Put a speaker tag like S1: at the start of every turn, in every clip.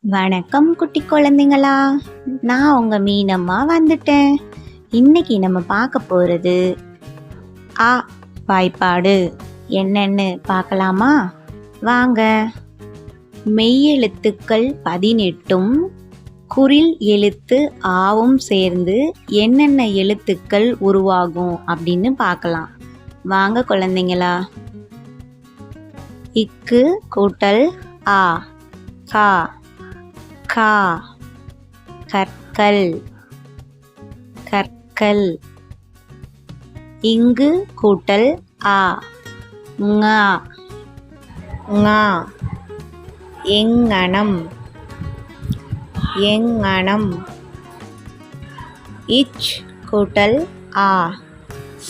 S1: வணக்கம் குட்டி குழந்தைங்களா, நான் உங்க மீனம்மா வந்துட்டேன். இன்னைக்கு நம்ம பார்க்க போறது ஆ வாய்ப்பாடு என்னன்னு பார்க்கலாமா? வாங்க. மெய்யெழுத்துக்கள் 18ம் குறில் எழுத்து ஆவும் சேர்ந்து என்னென்ன எழுத்துக்கள் உருவாகும் அப்படின்னு பார்க்கலாம். வாங்க குழந்தைங்களா. இக்கு கூட்டல் ஆ கா கா கற்கள் கற்கள். இங்கு கூட்டல் ஆ ஙா ஙா எங்கணம் எங்கணம். இச் கூட்டல் ஆ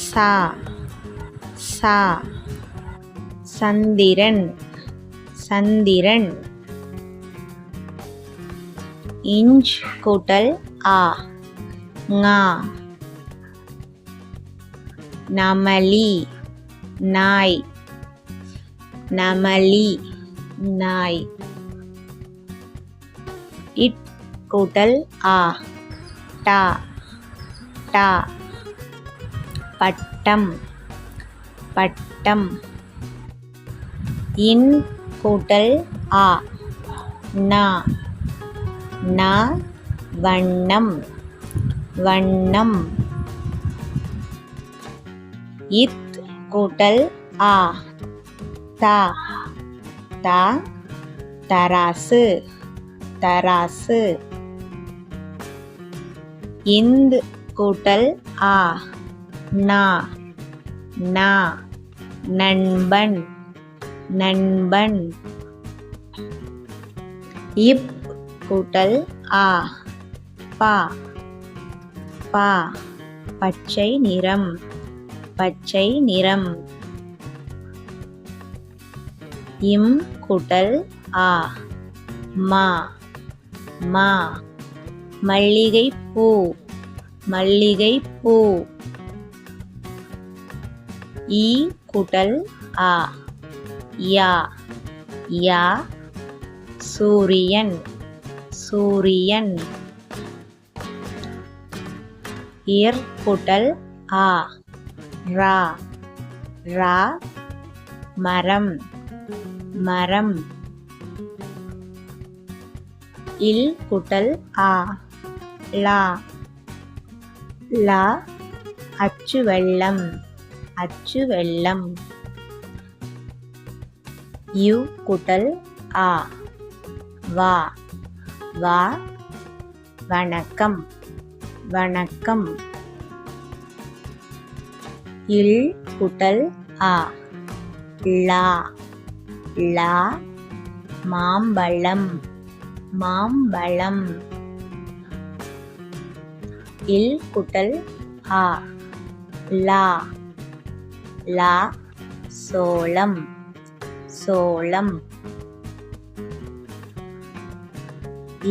S1: சா சா சந்திரன் சந்திரன். இஞ்ச் கூட்டல் ஆ ஙா நமலி நாய் நமலி நாய். இட் கூட்டல் ஆ டா டா பட்டம் பட்டம். இன் கூட்டல் ஆ நா நா வண்ணம் வண்ணம். இத் கூட்டல் ஆ தா தா தராசு தராசு. இந்து கூட்டல் ஆ நா நா நண்பன் நண்பன். இப் கூட்டல் ஆ பா பா பச்சை நிறம் பச்சை நிறம். இம் கூட்டல் ஆ மா மா மல்லிகை பூ மல்லிகை பூ. ஈ கூட்டல் ஆ யா யா சூரியன் சூரியன். இர் கூட்டல் ஆ ரா ரா மரம் மரம். இல் கூட்டல் ஆ லா லா அச்சு வெள்ளம் அச்சு வெள்ளம். யு கூட்டல் ஆ வா வா வணக்கம் வணக்கம். இல் கூட்டல் ஆ லா லா மாம்பழம் மாம்பழம். இல் கூட்டல் ஆ லா லா சோளம் சோளம்.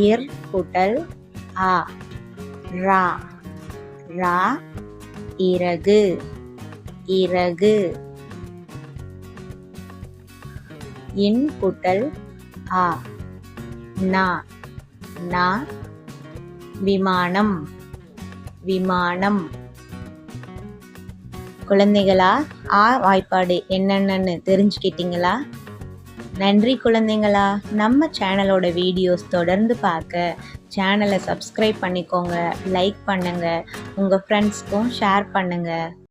S1: இர் கூட்டல் ஆ ரா ரா இறகு இறகு. இன் கூட்டல் ஆ நா நா விமானம் விமானம். குழந்தைகளா, ஆ வாய்ப்பாடு என்னென்னு தெரிஞ்சுக்கிட்டீங்களா? நன்றி குழந்தைங்களா. நம்ம சேனலோட வீடியோஸ் தொடர்ந்து பார்க்க சேனலை சப்ஸ்கிரைப் பண்ணிக்கோங்க, லைக் பண்ணுங்க, உங்கள் ஃப்ரெண்ட்ஸ்க்கும் ஷேர் பண்ணுங்க.